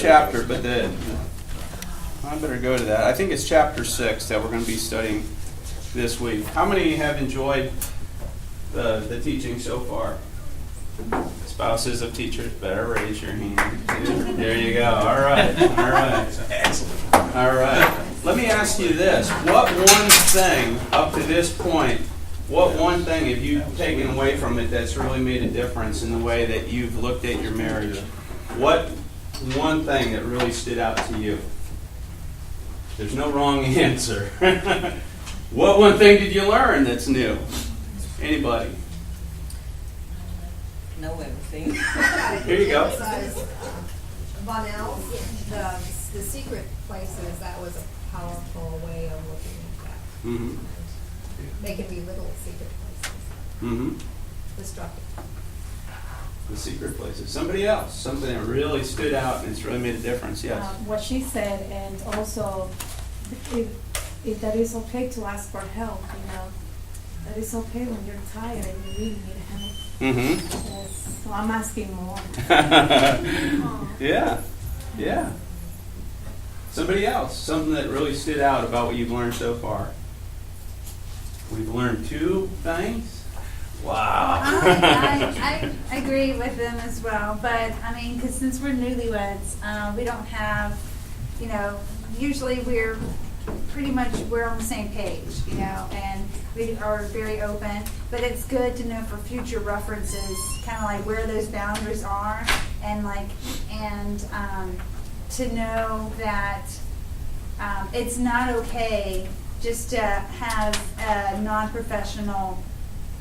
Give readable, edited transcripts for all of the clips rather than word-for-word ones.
chapter, but I better go to that. I think it's chapter 6 that we're going to be studying this week. How many have enjoyed the teaching so far? Spouses of teachers, better raise your hand. There you go. All right. Excellent. All right. Let me ask you this. What one thing up to this point, what one thing have you taken away from it that's really made a difference in the way that you've looked at your marriage? What one thing that really stood out to you? There's no wrong answer. What one thing did you learn that's new? Anybody? No everything. Here you go. The secret places, that was a powerful way of looking at that. Mm-hmm. They can be little secret places. Mm-hmm. Destructive. The secret places. Somebody else. Something that really stood out and it's really made a difference. Yes. What she said, and also if that is okay to ask for help, that it's okay when you're tired and you really need help. Mm-hmm. Yes. So I'm asking more. Yeah. Somebody else. Something that really stood out about what you've learned so far. We've learned 2 things. Wow. I agree with them as well, but I mean, because since we're newlyweds, we don't have, usually we're on the same page, and we are very open, but it's good to know for future references, kind of like where those boundaries are, and to know that it's not okay just to have a non-professional.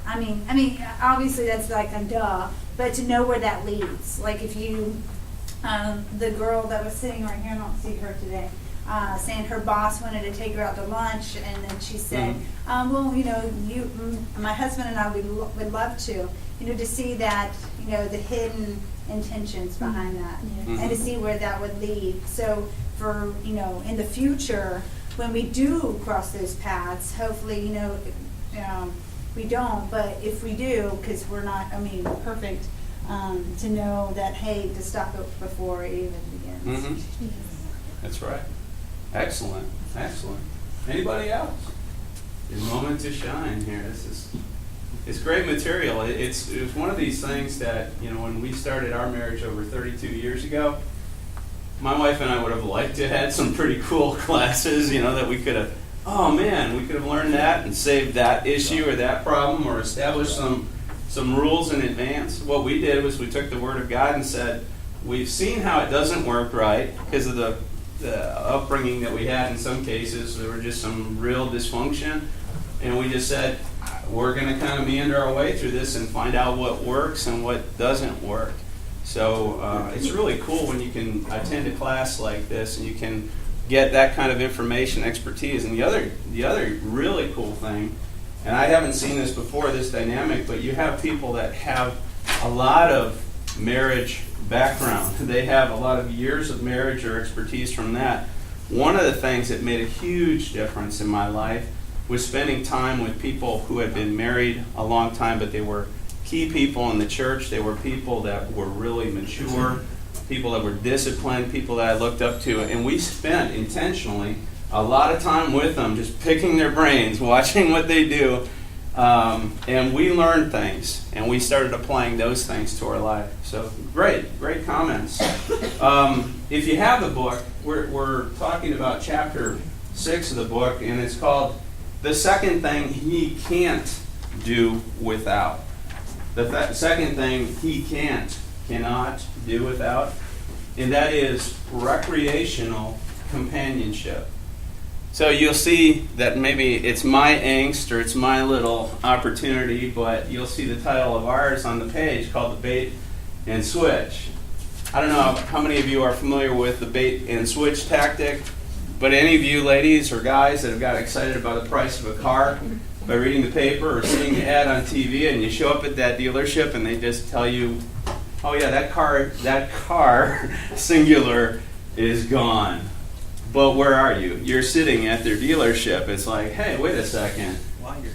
I mean, obviously that's like a duh, but to know where that leads. Like if you, the girl that was sitting right here, I don't see her today, saying her boss wanted to take her out to lunch, and then she said, well, my husband and I would love to, to see that, the hidden intentions behind that, and to see where that would lead. So for, in the future, when we do cross those paths, hopefully, we don't, but if we do, because we're not, perfect, to know that, hey, to stop it before it even begins. Mm-hmm. That's right. Excellent. Anybody else? Your moment to shine here. It's great material. It's one of these things that, when we started our marriage over 32 years ago, my wife and I would have liked to have had some pretty cool classes, that we could have, we could have learned that and saved that issue or that problem or established some rules in advance. What we did was we took the Word of God and said, we've seen how it doesn't work right because of the upbringing that we had in some cases. There were just some real dysfunction. And we just said, we're going to kind of meander our way through this and find out what works and what doesn't work. So it's really cool when you can attend a class like this and you can get that kind of information, expertise. And the other really cool thing, and I haven't seen this before, this dynamic, but you have people that have a lot of marriage background. They have a lot of years of marriage or expertise from that. One of the things that made a huge difference in my life was spending time with people who had been married a long time, but they were key people in the church. They were people that were really mature, people that were disciplined, people that I looked up to. And we spent intentionally a lot of time with them, just picking their brains, watching what they do. And we learned things, and we started applying those things to our life. So great comments. If you have the book, we're talking about chapter 6 of the book, and it's called The Second Thing He Can't Do Without. The second thing he cannot do without, and that is recreational companionship. So you'll see that maybe it's my angst or it's my little opportunity, but you'll see the title of ours on the page called The Bait and Switch. I don't know how many of you are familiar with the bait and switch tactic, but any of you ladies or guys that have got excited about the price of a car by reading the paper or seeing the ad on TV, and you show up at that dealership and they just tell you, oh yeah, that car, singular, is gone. But where are you? You're sitting at their dealership. It's like, hey, wait a second.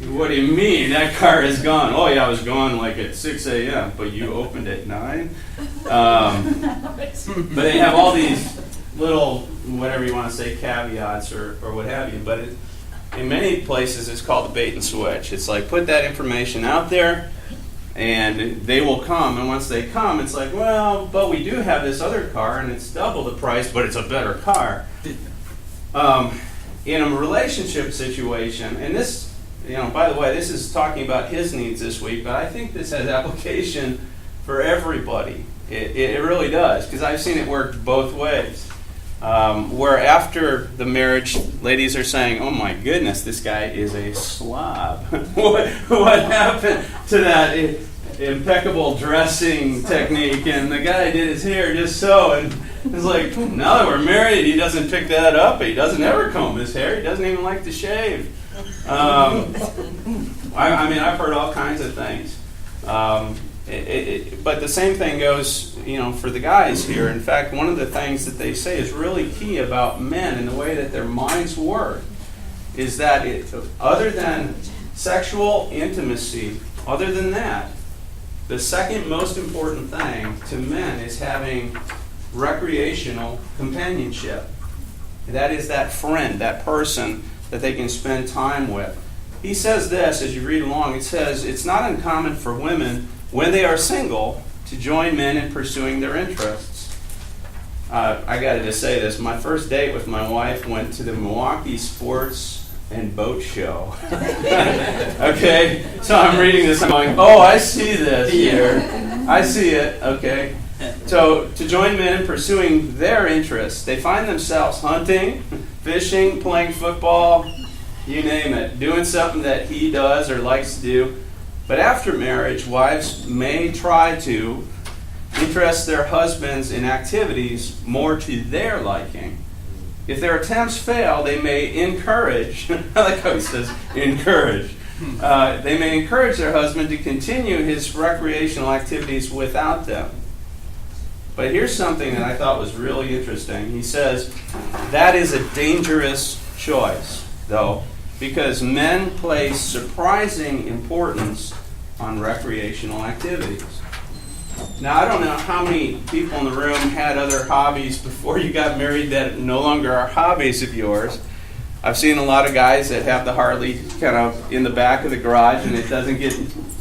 What do you mean? That car is gone. Oh yeah, I was gone like at 6 a.m., but you opened at 9? But they have all these little, whatever you want to say, caveats or what have you. But in many places it's called a bait and switch. It's like put that information out there and they will come. And once they come, it's like, well, but we do have this other car and it's double the price, but it's a better car. In a relationship situation, and this, by the way, this is talking about his needs this week, but I think this has application for everybody. It really does, because I've seen it work both ways. Where after the marriage, ladies are saying, oh my goodness, this guy is a slob. what happened to that impeccable dressing technique? And the guy did his hair just so, and it's like, now that we're married, he doesn't pick that up. He doesn't ever comb his hair. He doesn't even like to shave. I've heard all kinds of things. But the same thing goes, for the guys here. In fact, one of the things that they say is really key about men and the way that their minds work is that other than sexual intimacy, other than that, the second most important thing to men is having recreational companionship. That is that friend, that person that they can spend time with. He says this, as you read along, it says, it's not uncommon for women, when they are single, to join men in pursuing their interests. I got to just say this. My first date with my wife went to the Milwaukee Sports and Boat Show. Okay? So I'm reading this, I'm going, oh, I see this here. I see it, okay? So, to join men in pursuing their interests, they find themselves hunting, fishing, playing football, you name it, doing something that he does or likes to do. But after marriage, wives may try to interest their husbands in activities more to their liking. If their attempts fail, they may encourage, I like how he says encourage, they may encourage their husband to continue his recreational activities without them. But here's something that I thought was really interesting. He says, that is a dangerous choice, though, because men place surprising importance on recreational activities. Now, I don't know how many people in the room had other hobbies before you got married that no longer are hobbies of yours. I've seen a lot of guys that have the Harley kind of in the back of the garage and it doesn't get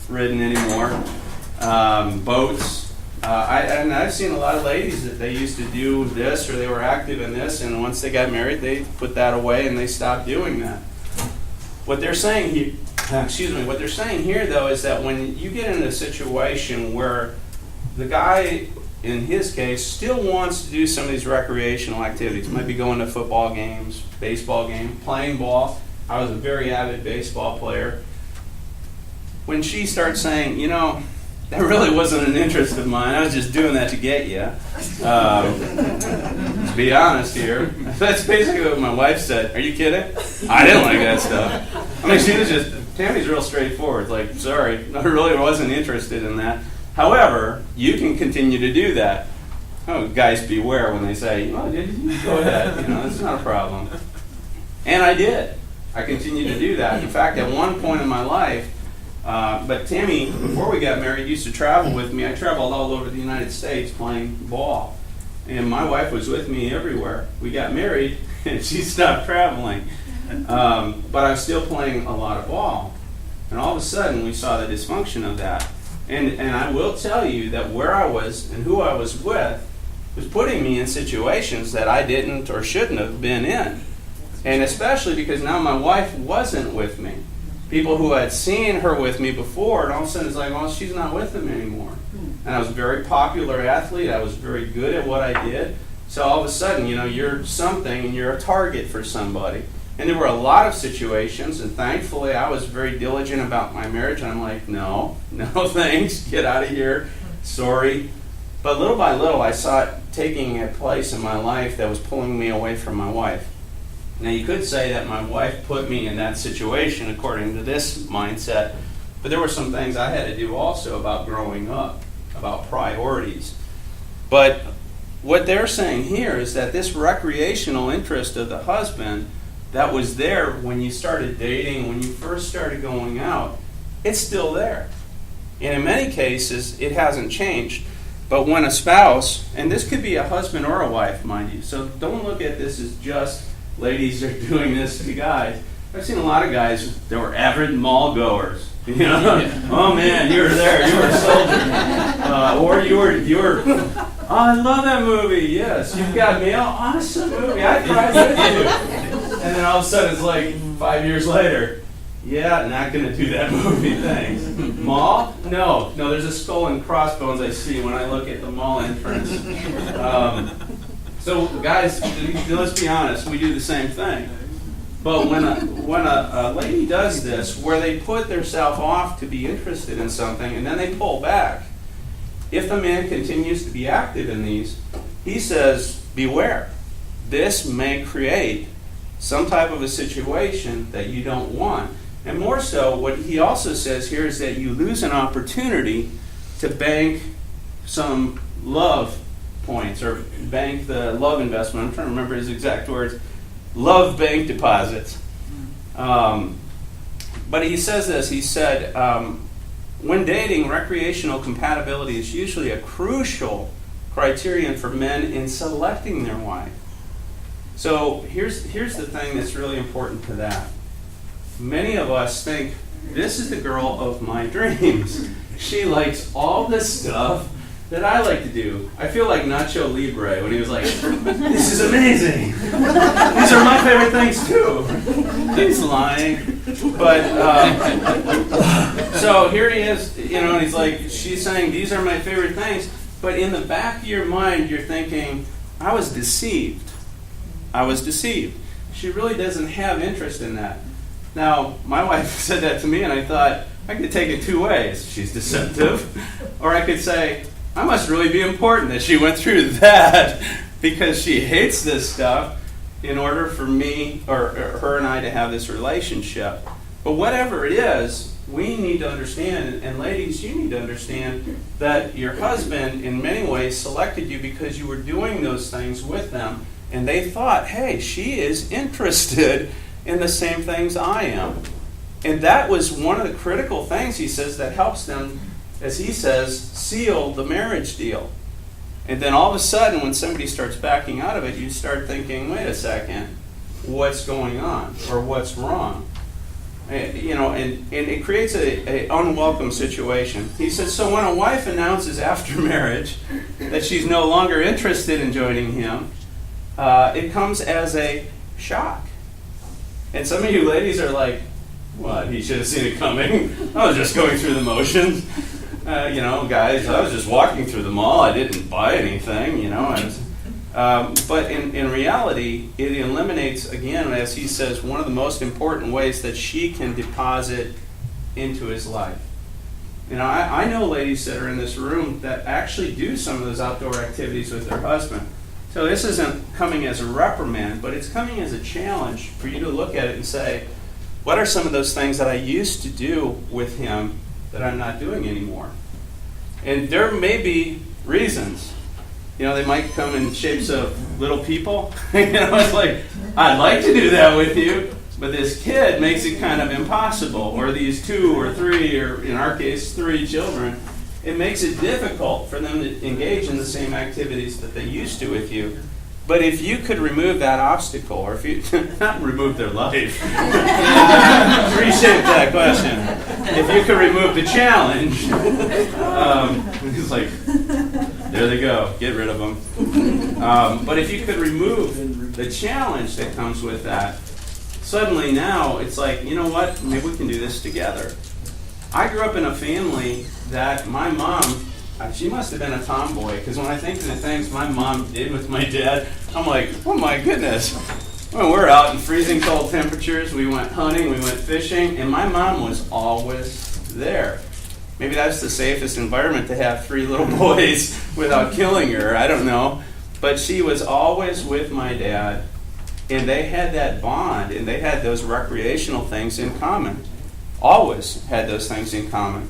ridden anymore. Boats. And I've seen a lot of ladies that they used to do this or they were active in this, and once they got married, they put that away and they stopped doing that. What they're saying here, what they're saying here, though, is that when you get in a situation where the guy, in his case, still wants to do some of these recreational activities, might be going to football games, baseball game, playing ball. I was a very avid baseball player. When she starts saying, that really wasn't an interest of mine. I was just doing that to get you. To be honest here. That's basically what my wife said. Are you kidding? I didn't like that stuff. She was Tammy's real straightforward. Like, sorry, I really wasn't interested in that. However, you can continue to do that. Oh, guys beware when they say, oh, did you? Go ahead. It's not a problem. And I did. I continued to do that. In fact, at one point in my life, but Tammy, before we got married, used to travel with me. I traveled all over the United States playing ball. And my wife was with me everywhere. We got married, and she stopped traveling. But I was still playing a lot of ball. And all of a sudden, we saw the dysfunction of that. And I will tell you that where I was and who I was with was putting me in situations that I didn't or shouldn't have been in. And especially because now my wife wasn't with me. People who had seen her with me before, and all of a sudden it's like, well, she's not with them anymore. And I was a very popular athlete. I was very good at what I did. So all of a sudden, you're something and you're a target for somebody. And there were a lot of situations, and thankfully I was very diligent about my marriage. And I'm like, no thanks, get out of here, sorry. But little by little, I saw it taking a place in my life that was pulling me away from my wife. Now, you could say that my wife put me in that situation according to this mindset, but there were some things I had to do also about growing up, about priorities. But what they're saying here is that this recreational interest of the husband that was there when you started dating, when you first started going out, it's still there. And in many cases, it hasn't changed. But when a spouse, and this could be a husband or a wife, mind you, so don't look at this as just ladies are doing this to guys. I've seen a lot of guys that were avid mall goers. You know, oh man, you were there, you were a soldier, or you were. Oh, I love that movie. Yes, You've Got Mail. Awesome movie. I cried with you. And then all of a sudden, it's like 5 years later. Yeah, not going to do that movie. Thanks. Mall? No. There's a skull and crossbones I see when I look at the mall entrance. So, guys, let's be honest. We do the same thing. But when a lady does this, where they put themselves off to be interested in something, and then they pull back, if the man continues to be active in these, he says, beware. This may create some type of a situation that you don't want. And more so, what he also says here is that you lose an opportunity to bank some love points, or bank the love investment. I'm trying to remember his exact words. Love bank deposits. But he says this, he said, when dating, recreational compatibility is usually a crucial criterion for men in selecting their wife. So here's the thing that's really important to that. Many of us think, this is the girl of my dreams. She likes all this stuff that I like to do. I feel like Nacho Libre when he was like, this is amazing. These are my favorite things too. He's lying. But, so here he is, and he's like, she's saying, these are my favorite things. But in the back of your mind, you're thinking, I was deceived. She really doesn't have interest in that. Now, my wife said that to me, and I thought, I could take it two ways. She's deceptive. Or I could say, I must really be important that she went through that because she hates this stuff in order for me or her and I to have this relationship. But whatever it is, we need to understand, and ladies, you need to understand that your husband in many ways selected you because you were doing those things with them, and they thought, hey, she is interested in the same things I am. And that was one of the critical things, he says, that helps them, as he says, seal the marriage deal. And then all of a sudden, when somebody starts backing out of it, you start thinking, wait a second, what's going on or what's wrong? And it creates a unwelcome situation. He says, so when a wife announces after marriage that she's no longer interested in joining him, it comes as a shock. And some of you ladies are like, what, he should have seen it coming. I was just going through the motions. Guys, I was just walking through the mall. I didn't buy anything, But in reality, it eliminates, again, as he says, one of the most important ways that she can deposit into his life. I know ladies that are in this room that actually do some of those outdoor activities with their husband. So this isn't coming as a reprimand, but it's coming as a challenge for you to look at it and say, what are some of those things that I used to do with him that I'm not doing anymore? And there may be reasons. They might come in shapes of little people. It's like, I'd like to do that with you, but this kid makes it kind of impossible. Or these 2 or 3, or in our case, 3 children. It makes it difficult for them to engage in the same activities that they used to with you. But if you could remove that obstacle, or if you not remove their life, reshape that question. If you could remove the challenge, it's like, there they go, get rid of them. But if you could remove the challenge that comes with that, suddenly now it's like, you know what, maybe we can do this together. I grew up in a family that my mom, she must have been a tomboy, because when I think of the things my mom did with my dad, I'm like, oh my goodness. When we're out in freezing cold temperatures, we went hunting, we went fishing, and my mom was always there. Maybe that's the safest environment to have 3 little boys without killing her, I don't know. But she was always with my dad, and they had that bond, and they had those recreational things in common. Always had those things in common.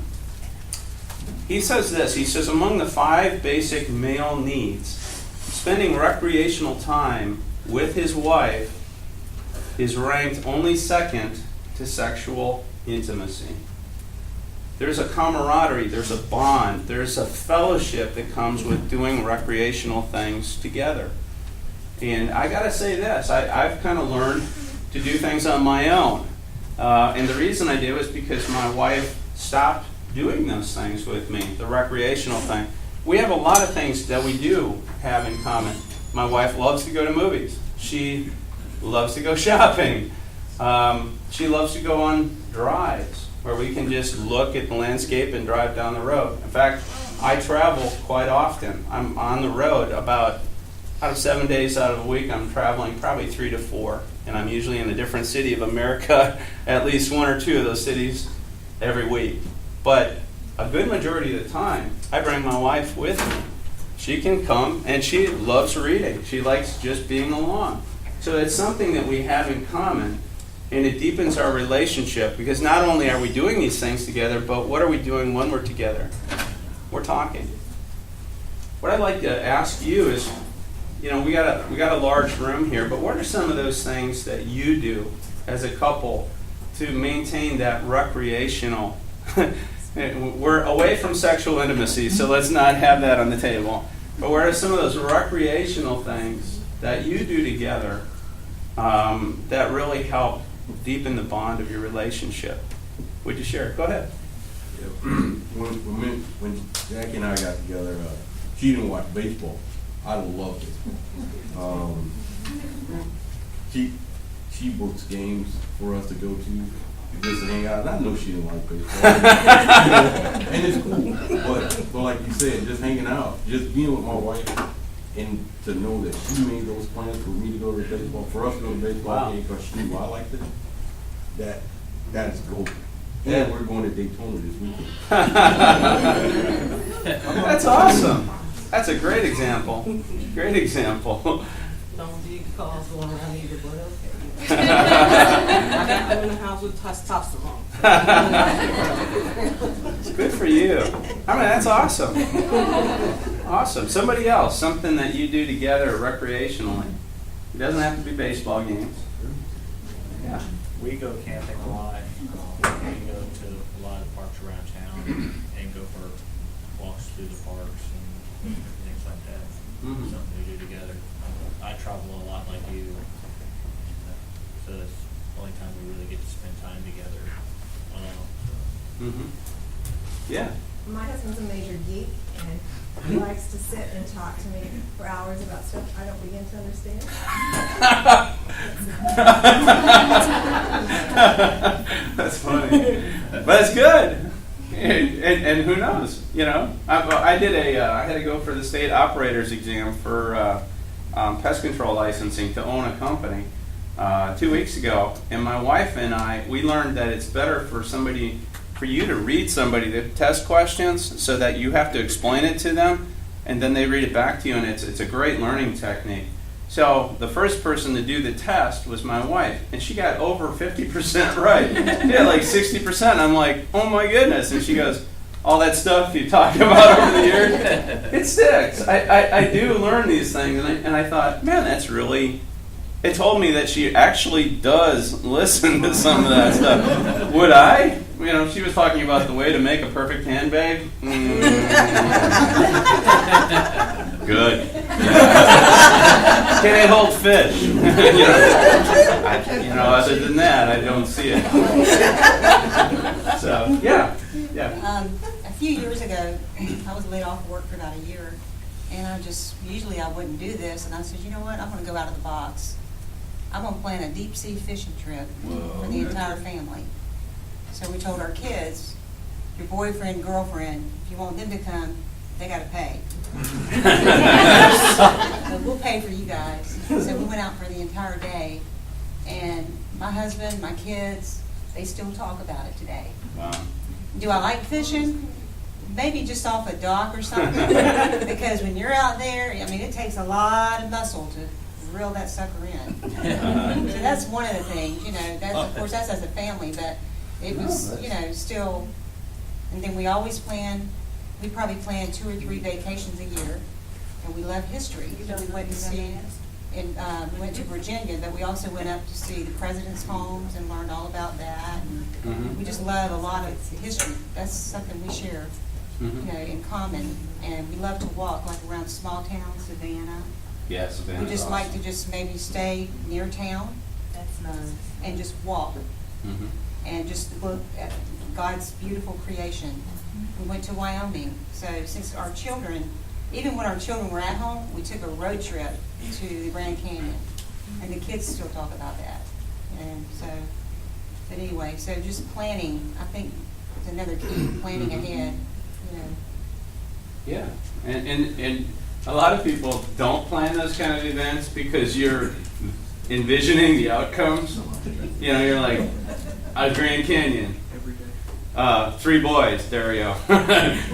He says this, he says, among the 5 basic male needs, spending recreational time with his wife is ranked only second to sexual intimacy. There's a camaraderie, there's a bond, there's a fellowship that comes with doing recreational things together. And I gotta say this, I've kind of learned to do things on my own. And the reason I do is because my wife stopped doing those things with me, the recreational thing. We have a lot of things that we do have in common. My wife loves to go to movies. She loves to go shopping. She loves to go on drives where we can just look at the landscape and drive down the road. In fact, I travel quite often. I'm on the road about out of 7 days out of a week. I'm traveling probably 3 to 4, and I'm usually in a different city of America, at least 1 or 2 of those cities every week. But a good majority of the time, I bring my wife with me. She can come, and she loves reading. She likes just being along. So it's something that we have in common, and it deepens our relationship, because not only are we doing these things together, but what are we doing when we're together? We're talking. What I'd like to ask you is, we got a large room here, but what are some of those things that you do as a couple to maintain that recreational? We're away from sexual intimacy, so let's not have that on the table. But what are some of those recreational things that you do together that really help deepen the bond of your relationship? Would you share? Go ahead. Yeah. When Jackie and I got together, she didn't watch baseball. I loved it. She books games for us to go to just to hang out. And I know she didn't like baseball. And it's cool. But like you said, just hanging out, just being with my wife, and to know that she made those plans for me to go to baseball, for us to go to baseball game, because she knew I liked it, that is gold. And we're going to Daytona this weekend. That's awesome. That's a great example. Great example. Don't be calls going around either, but okay. I got them in the house with testosterone. It's good for you. I mean, that's awesome. Awesome. Somebody else, something that you do together recreationally. It doesn't have to be baseball games. Yeah. We go camping a lot. We go to a lot of parks around town and go for walks through the parks and things like that. Mhm. Something we do together. I travel a lot like you, so that's the only time we really get to spend time together. Mm-hmm. Yeah. My husband's a major geek, and he likes to sit and talk to me for hours about stuff I don't begin to understand. That's funny. But it's good. And who knows? I had to go for the state operator's exam for pest control licensing to own a company 2 weeks ago. And my wife and we learned that it's better for you to read somebody the test questions so that you have to explain it to them, and then they read it back to you, and it's a great learning technique. So the first person to do the test was my wife, and she got over 50% right. Yeah, like 60%. I'm like, oh my goodness. And she goes, all that stuff you talk about over the years, it sticks. I do learn these things, and I thought, man, that's really... It told me that she actually does listen to some of that stuff. Would I? She was talking about the way to make a perfect handbag. Good. Can it hold fish? Other than that, I don't see it. So, yeah. A few years ago, I was laid off work for about a year, and usually I wouldn't do this, and I said, you know what, I'm going to go out of the box. I'm going to plan a deep sea fishing trip for the entire family. So we told our kids, your boyfriend, girlfriend, if you want them to come, they got to pay. So we'll pay for you guys. So we went out for the entire day, and my husband, my kids, they still talk about it today. Wow. Do I like fishing? Maybe just off a dock or something. Because when you're out there, it takes a lot of muscle to reel that sucker in. So that's one of the things, of course that's as a family, but it was, still, and then we always we probably plan 2 or 3 vacations a year, and we love history. So we went to see we went to Virginia, but we also went up to see the president's homes and learned all about that. And we just love a lot of history. That's something we share, you know, in common. And we love to walk, like around small towns, Savannah. Yes, Savannah's We just like awesome. to just maybe stay near town. That's nice. And just walk Mhm. and just look at God's beautiful creation. We went to Wyoming, so since our children, even when our children were at home, we took a road trip to the Grand Canyon, and the kids still talk about that. And so, but anyway, so just planning, I think, is another key, planning ahead, you know. Yeah, and a lot of people don't plan those kind of events because you're envisioning the outcomes. You know, you're like, a Grand Canyon. 3 boys, there we go.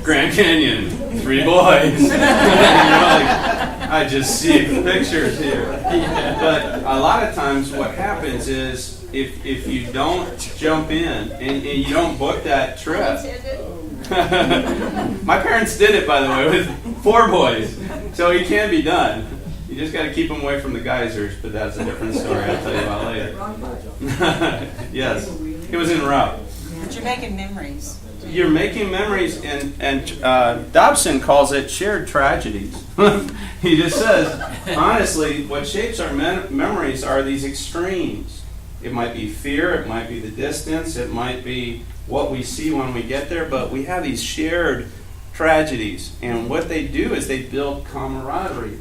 Grand Canyon, 3 boys. You know, like, I just see pictures here. But a lot of times what happens is if you don't jump in and you don't book that trip. My parents did it, by the way, with 4 boys. So it can be done. You just got to keep them away from the geysers, but that's a different story I'll tell you about later. Yes, it was en route. But you're making memories. You're making memories, and Dobson calls it shared tragedies. He just says, honestly, what shapes our memories are these extremes. It might be fear, it might be the distance, it might be what we see when we get there, but we have these shared tragedies, and what they do is they build camaraderie.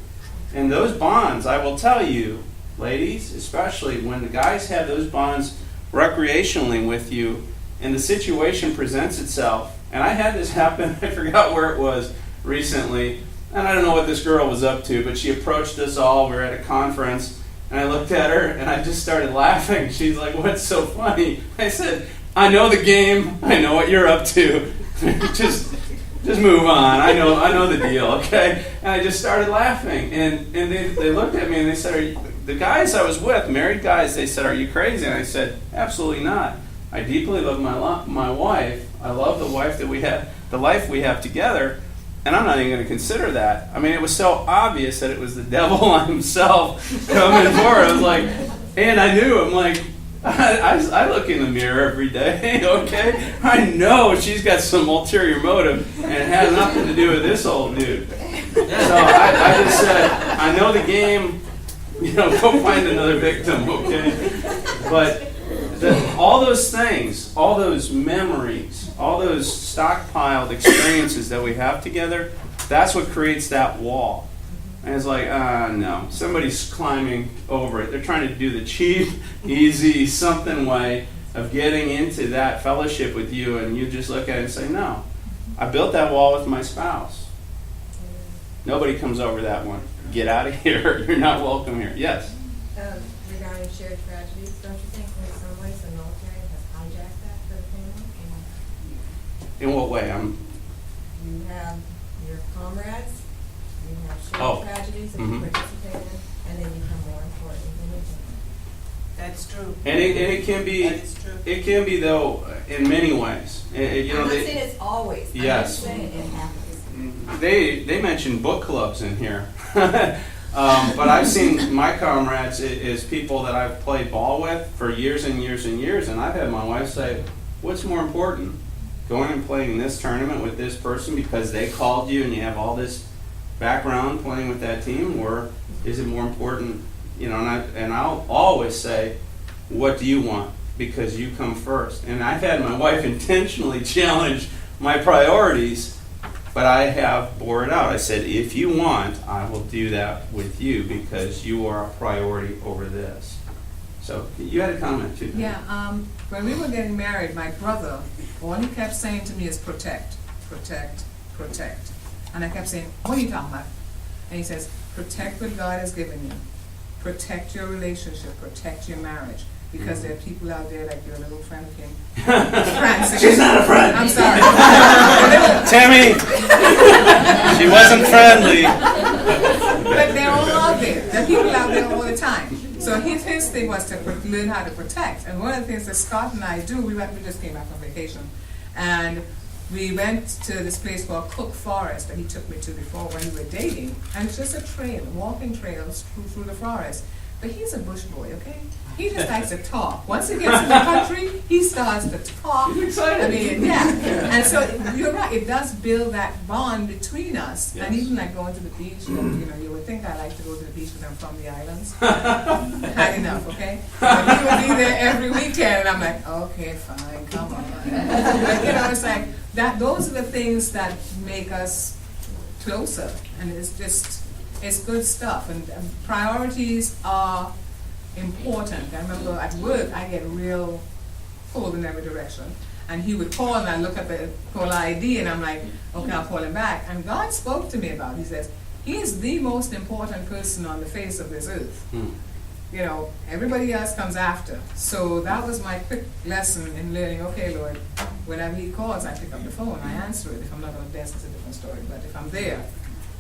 And those bonds, I will tell you, ladies, especially when the guys have those bonds recreationally with you, and the situation presents itself, and I had this happen, I forgot where it was recently, and I don't know what this girl was up to, but she approached us all, we were at a conference, and I looked at her, and I just started laughing. She's like, what's so funny? I said, I know the game, I know what you're up to, just move on, I know the deal, okay? And I just started laughing, and they looked at me and they said, the guys I was with, married guys, they said, are you crazy? And I said, absolutely not. I deeply love my wife. I love the wife that we have, the life we have together, and I'm not even going to consider that. I mean, it was so obvious that it was the devil himself coming forward. I was like, and I knew. I'm like, I look in the mirror every day, okay? I know she's got some ulterior motive, and it has nothing to do with this old dude. So I just said, I know the game. You know, go find another victim, okay? But all those things, all those memories, all those stockpiled experiences that we have together, that's what creates that wall. And it's like, no, somebody's climbing over it. They're trying to do the cheap, easy, something way of getting into that fellowship with you, and you just look at it and say, no, I built that wall with my spouse. Nobody comes over that one. Get out of here. You're not welcome here. Yes? Regarding shared tragedies, don't you think in some ways the military has hijacked that for the family? In what way? You have your comrades, you have Oh. shared tragedies that you Mhm. participate in, and they become more important than anything. That's true. And it can be, That is true. it can be though in many ways. You know, I'm not they- saying it's always. I'm Yes. just saying it happens. They mentioned book clubs in here, but I've seen my comrades is people that I've played ball with for years and years and years, and I've had my wife say, "What's more important, going and playing this tournament with this person because they called you and you have all this background playing with that team, or is it more important?" You know, and I'll always say, "What do you want?" Because you come first. And I've had my wife intentionally challenge my priorities. But I have bore it out. I said, if you want, I will do that with you because you are a priority over this. So you had a comment too. Yeah, when we were getting married, my brother, all he kept saying to me is protect, protect, protect. And I kept saying, what are you talking about? And he says, protect what God has given you. Protect your relationship, protect your marriage. Because there are people out there like your little friend Kim. Francis. She's not a friend. I'm sorry. Tammy, she wasn't friendly. But they're all out there. There are people out there all the time. So his thing was to learn how to protect. And one of the things that Scott and I do, we just came back from vacation, and We went to this place called Cook Forest that he took me to before when we were dating, and it's just a trail, walking trails through the forest. But he's a bush boy, okay? He just likes to talk. Once he gets in the country, he starts to talk. He's excited. I mean, yeah. And so you're right, it does build that bond between us. And Yes. even like going to the beach, you know, you would think I like to go to the beach when I'm from the islands. Had enough, okay? And he would be there every weekend, and I'm like, okay, fine, come on. But, you know, it's like, those are the things that make us closer. And it's just, it's good stuff. And priorities are important. I remember at work, I get real pulled in every direction. And he would call, and I look at the caller ID, and I'm like, okay, I'll call him back. And God spoke to me about it. He says, he is the most important person on the face of this earth. You know, everybody else comes after. So that was my quick lesson in learning, okay, Lord, whenever he calls, I pick up the phone, I answer it. If I'm not on the desk, it's a different story. But if I'm there,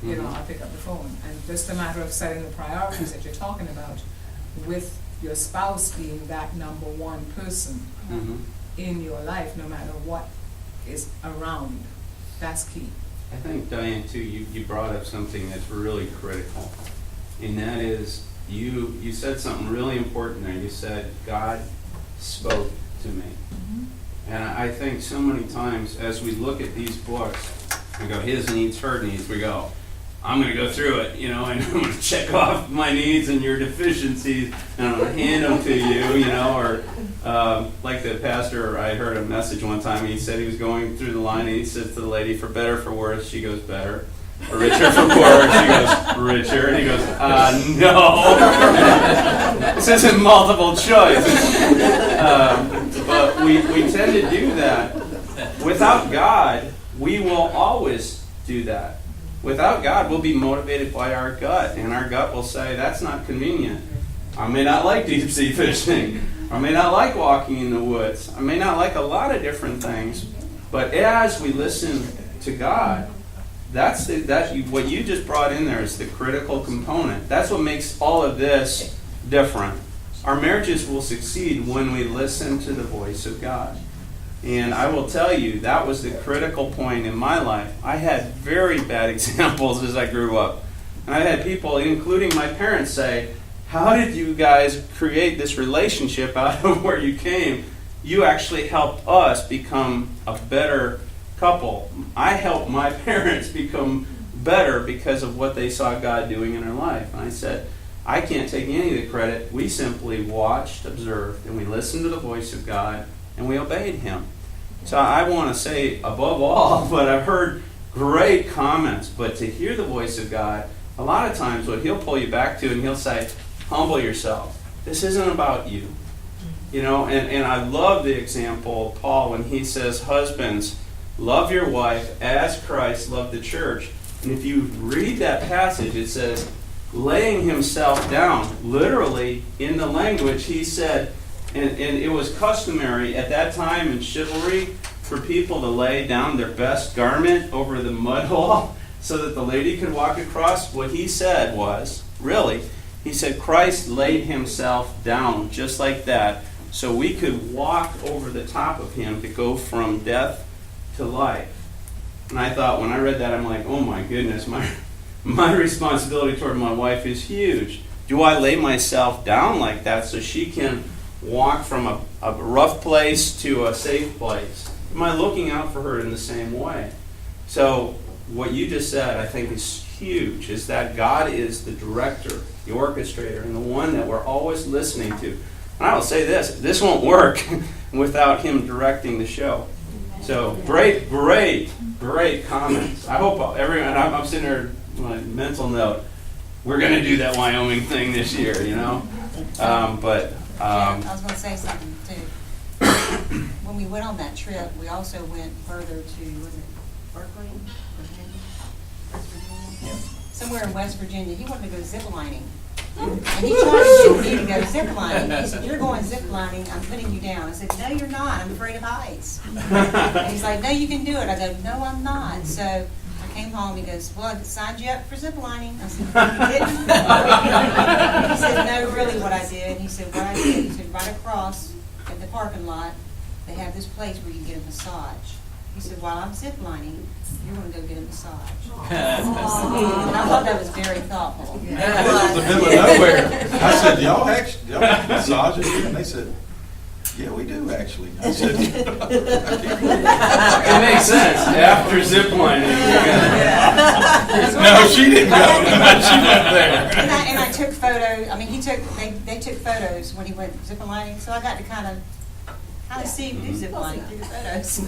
you know, I'll pick up the phone. And just a matter of setting the priorities that you're talking about, with your spouse being that number one person in your life, no matter what is around. That's key. I think, Diane, too, you brought up something that's really critical, and that is you said something really important there. You said, God spoke to me. And I think so many times as we look at these books, we go, his needs, her needs, we go, I'm going to go through it, you know, and I'm going to check off my needs and your deficiencies, and I'm going to hand them to you, you know, or like the pastor, I heard a message one time, he said he was going through the line, and he says to the lady, for better, for worse, she goes better. For richer, for poorer, she goes richer, and he goes, no. This isn't multiple choice. But we tend to do that. Without God, we will always do that. Without God, we'll be motivated by our gut, and our gut will say, that's not convenient. I may not like deep sea fishing. I may not like walking in the woods. I may not like a lot of different things. But as we listen to God, what you just brought in there is the critical component. That's what makes all of this different. Our marriages will succeed when we listen to the voice of God. And I will tell you, that was the critical point in my life. I had very bad examples as I grew up. And I had people, including my parents, say, how did you guys create this relationship out of where you came? You actually helped us become a better couple. I helped my parents become better because of what they saw God doing in our life. And I said, I can't take any of the credit. We simply watched, observed, and we listened to the voice of God, and we obeyed him. So I want to say, above all, but I've heard great comments, but to hear the voice of God, a lot of times what he'll pull you back to, and he'll say, humble yourself. This isn't about you. You know, and I love the example of Paul when he says, husbands, love your wife as Christ loved the church. And if you read that passage, it says, laying himself down. Literally, in the language, he said, and it was customary at that time in chivalry for people to lay down their best garment over the mud wall so that the lady could walk across. What he said was, really, he said Christ laid himself down just like that so we could walk over the top of him to go from death to life. And I thought, when I read that, I'm like, oh my goodness, my responsibility toward my wife is huge. Do I lay myself down like that so she can walk from a rough place to a safe place? Am I looking out for her in the same way? So what you just said, I think, is huge, is that God is the director, the orchestrator, and the one that we're always listening to. And I will say this won't work without him directing the show. So great comments. I hope everyone, I'm sitting there, my mental note, we're going to do that Wyoming thing this year, you know? I was going to say something too. When we went on that trip, we also went further to, was it Berkeley? Virginia? West Virginia? Somewhere in West Virginia. He wanted to go zip lining. And he tried to get me to go zip lining. He said, you're going zip lining, I'm putting you down. I said, no, you're not. I'm afraid of heights. And he's like, no, you can do it. I go, no, I'm not. So I came home. He goes, well, I signed you up for zip lining. I said, you didn't? He said, no, really what I did. He said, what I did, he said, right across at the parking lot, they have this place where you can get a massage. He said, while I'm ziplining, you're gonna go get a massage. And I thought that was very thoughtful. It was the middle of nowhere. I said, y'all have massages here? And they said, yeah, we do actually. I said, It makes sense. After zip lining, no, she didn't go. She went there. And I took photos, I mean, they took photos when he went ziplining, so I got to kind of see him do ziplining through the photos.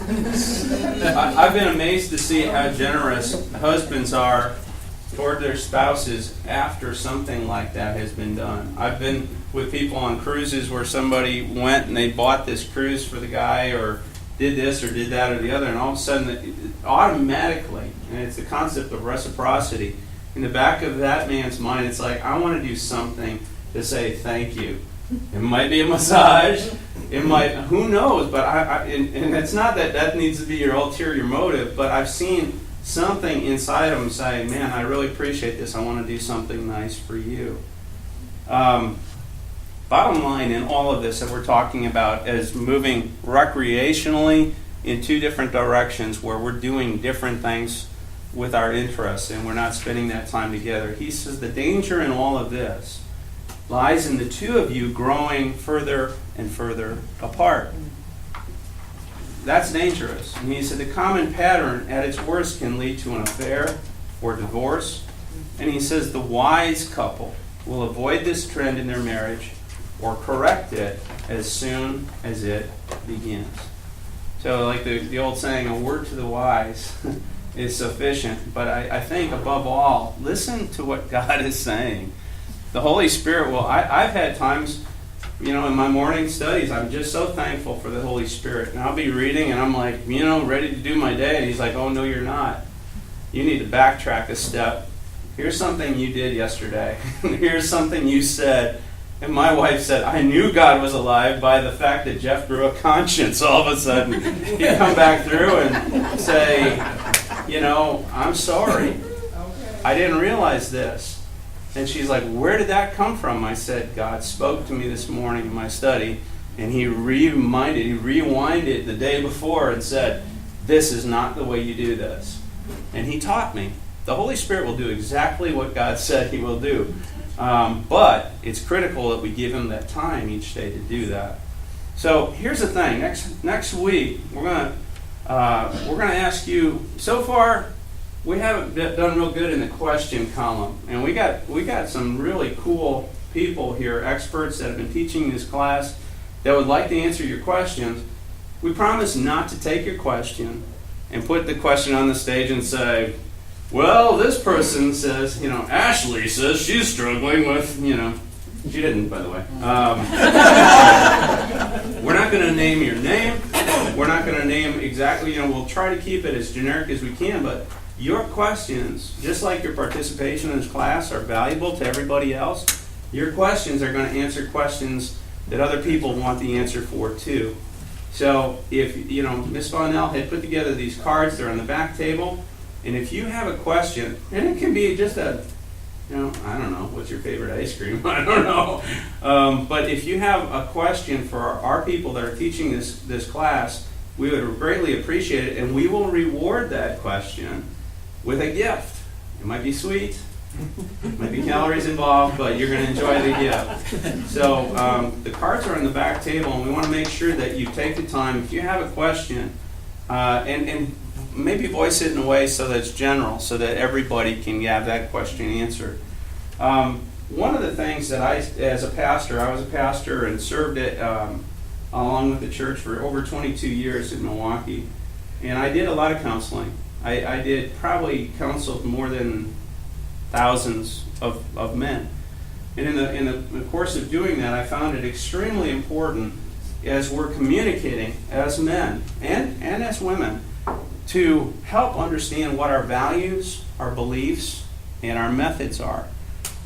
I've been amazed to see how generous husbands are toward their spouses after something like that has been done. I've been with people on cruises where somebody went and they bought this cruise for the guy or did this or did that or the other, and all of a sudden, automatically, and it's the concept of reciprocity, in the back of that man's mind, it's like, I want to do something to say thank you. It might be a massage. It might, who knows? But and it's not that needs to be your ulterior motive. But I've seen something inside them say, "Man, I really appreciate this. I want to do something nice for you." Bottom line in all of this that we're talking about is moving recreationally in two different directions, where we're doing different things with our interests, and we're not spending that time together. He says the danger in all of this lies in the two of you growing further and further apart. That's dangerous. And he said the common pattern at its worst can lead to an affair or divorce. And he says the wise couple will avoid this trend in their marriage or correct it as soon as it begins. So like the old saying, a word to the wise is sufficient. But I think above all, listen to what God is saying. The Holy Spirit will, I've had times, in my morning studies, I'm just so thankful for the Holy Spirit. And I'll be reading and I'm like, ready to do my day. And he's like, oh, no, you're not. You need to backtrack a step. Here's something you did yesterday. Here's something you said. And my wife said, I knew God was alive by the fact that Jeff grew a conscience all of a sudden. He'd come back through and say, I'm sorry. I didn't realize this. And she's like, where did that come from? I said, God spoke to me this morning in my study, and he rewinded the day before and said, this is not the way you do this. And he taught me. The Holy Spirit will do exactly what God said he will do. But it's critical that we give him that time each day to do that. So here's the thing. Next week, we're gonna ask you, so far, we haven't done real good in the question column, and we got some really cool people here, experts that have been teaching this class that would like to answer your questions. We promise not to take your question and put the question on the stage and say, well, this person says, Ashley says she's struggling with, she didn't, by the way. We're not going to name your name. We're not going to name exactly, we'll try to keep it as generic as we can, but your questions, just like your participation in this class, are valuable to everybody else. Your questions are going to answer questions that other people want the answer for too. So if, Ms. Bonnell had put together these cards, they're on the back table, and if you have a question, and it can be just I don't know, what's your favorite ice cream? I don't know. But if you have a question for our people that are teaching this class, we would greatly appreciate it, and we will reward that question with a gift. It might be sweet, might be calories involved, but you're going to enjoy the gift. So the cards are on the back table, and we want to make sure that you take the time. If you have a question, and maybe voice it in a way so that it's general, so that everybody can have that question answered. One of the things that I was a pastor and served it along with the church for over 22 years in Milwaukee, and I did a lot of counseling. I did probably counseled more than thousands of men. And in the course of doing that, I found it extremely important as we're communicating as men and as women to help understand what our values, our beliefs, and our methods are.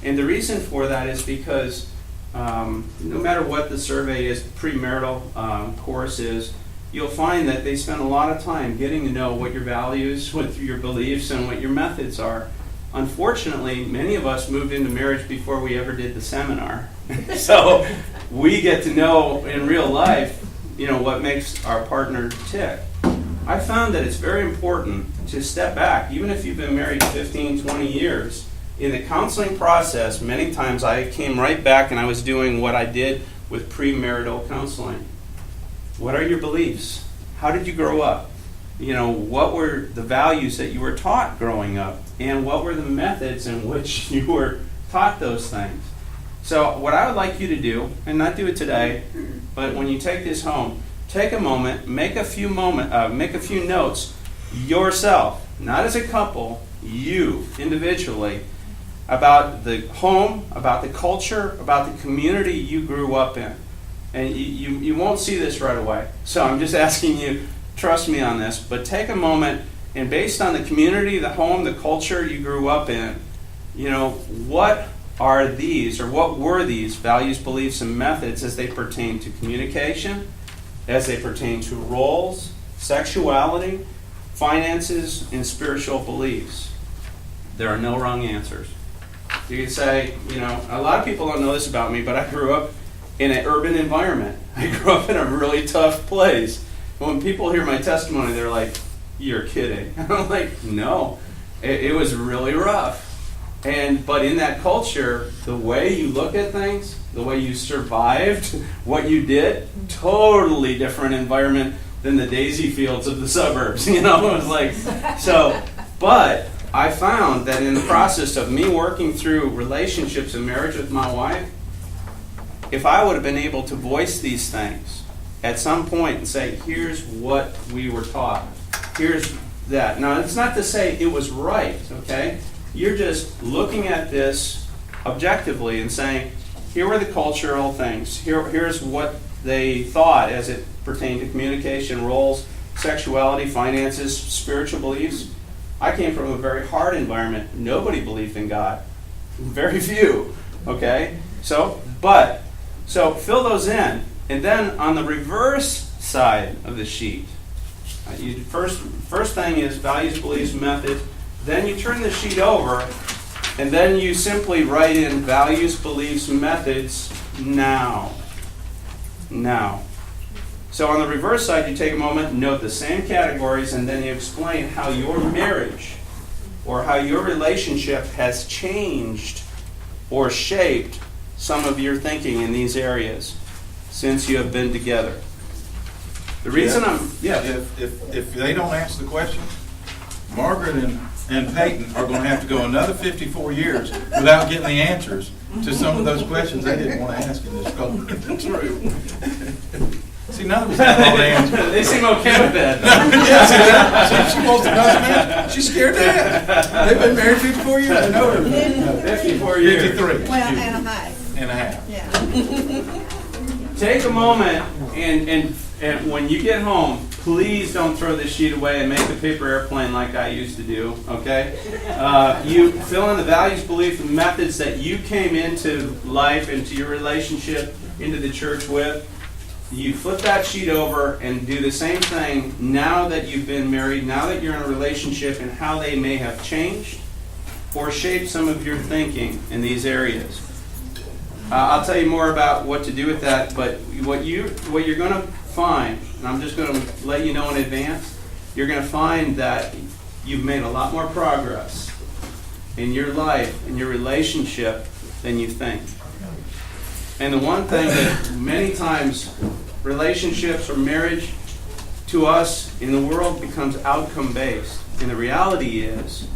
And the reason for that is because no matter what the survey is, premarital course is, you'll find that they spend a lot of time getting to know what your values, what your beliefs, and what your methods are. Unfortunately, many of us moved into marriage before we ever did the seminar. So we get to know in real life, what makes our partner tick. I found that it's very important to step back, even if you've been married 15, 20 years. In the counseling process, many times I came right back and I was doing what I did with premarital counseling. What are your beliefs? How did you grow up? What were the values that you were taught growing up? And what were the methods in which you were taught those things? So what I would like you to do, and not do it today, but when you take this home, take a moment, make a few notes yourself, not as a couple, you individually, about the home, about the culture, about the community you grew up in. And you won't see this right away. So I'm just asking you, trust me on this, but take a moment and based on the community, the home, the culture you grew up in, what are these, or what were these values, beliefs, and methods as they pertain to communication, as they pertain to roles, sexuality, finances, and spiritual beliefs? There are no wrong answers. You can say, a lot of people don't know this about me, but I grew up in an urban environment. I grew up in a really tough place. When people hear my testimony, they're like, "You're kidding." And I'm like, no, it was really rough. But in that culture, the way you look at things, the way you survived, what you did, totally different environment than the daisy fields of the suburbs. It was like, so, but I found that in the process of me working through relationships and marriage with my wife, if I would have been able to voice these things at some point and say, here's what we were taught, here's that. Now, it's not to say it was right, okay? You're just looking at this objectively and saying, here were the cultural things. Here's what they thought as it pertained to communication, roles, sexuality, finances, spiritual beliefs. I came from a very hard environment. Nobody believed in God. Very few, okay? So fill those in. And then on the reverse side of the sheet, first thing is values, beliefs, methods. Then you turn the sheet over, and then you simply write in values, beliefs, methods, now. Now. So on the reverse side, you take a moment, note the same categories, and then you explain how your marriage or how your relationship has changed or shaped some of your thinking in these areas since you have been together. The reason If they don't answer the question, Margaret and Peyton are going to have to go another 54 years without getting the answers to some of those questions they didn't want to ask in this room. See, none of us have all the answers. They seem okay with that. Yeah, see that? She wants to know some answers. She's scared to death. They've been married 54 years. I know everything. 54 years. 53. Well, and a half. And a half. Yeah. Take a moment and when you get home, please don't throw this sheet away and make a paper airplane like I used to do, okay? You fill in the values, beliefs, and methods that you came into life, into your relationship, into the church with. You flip that sheet over and do the same thing now that you've been married, now that you're in a relationship, and how they may have changed or shaped some of your thinking in these areas. I'll tell you more about what to do with that, but what you're going to find, and I'm just going to let you know in advance, you're going to find that you've made a lot more progress in your life, in your relationship, than you think. And the one thing that many times relationships or marriage to us in the world becomes outcome-based. And the reality is,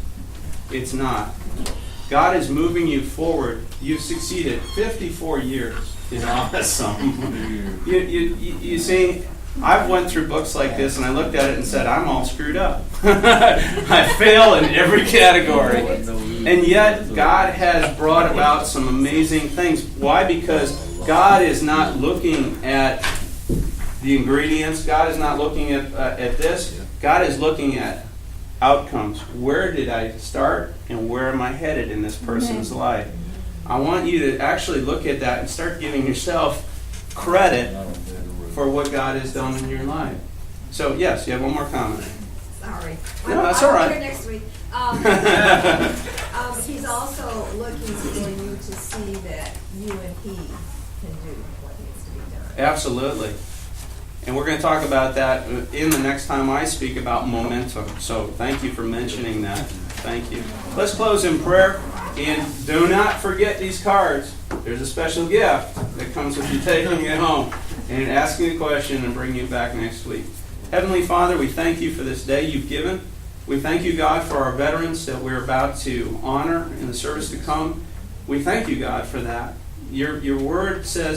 it's not. God is moving you forward. You've succeeded. 54 years is awesome. You see, I've went through books like this and I looked at it and said, I'm all screwed up. I fail in every category. And yet, God has brought about some amazing things. Why? Because God is not looking at the ingredients. God is not looking at this. God is looking at outcomes. Where did I start and where am I headed in this person's life? I want you to actually look at that and start giving yourself credit for what God has done in your life. So, yes, you have one more comment. Sorry. No, that's all right. I'll be here next week. He's also looking for you to see that you and he can do what needs to be done. Absolutely. And we're going to talk about that in the next time I speak about momentum. So thank you for mentioning that. Thank you. Let's close in prayer. And do not forget these cards. There's a special gift that comes with you taking it home and asking a question and bringing it back next week. Heavenly Father, we thank you for this day you've given. We thank you, God, for our veterans that we're about to honor in the service to come. We thank you, God, for that. Your word says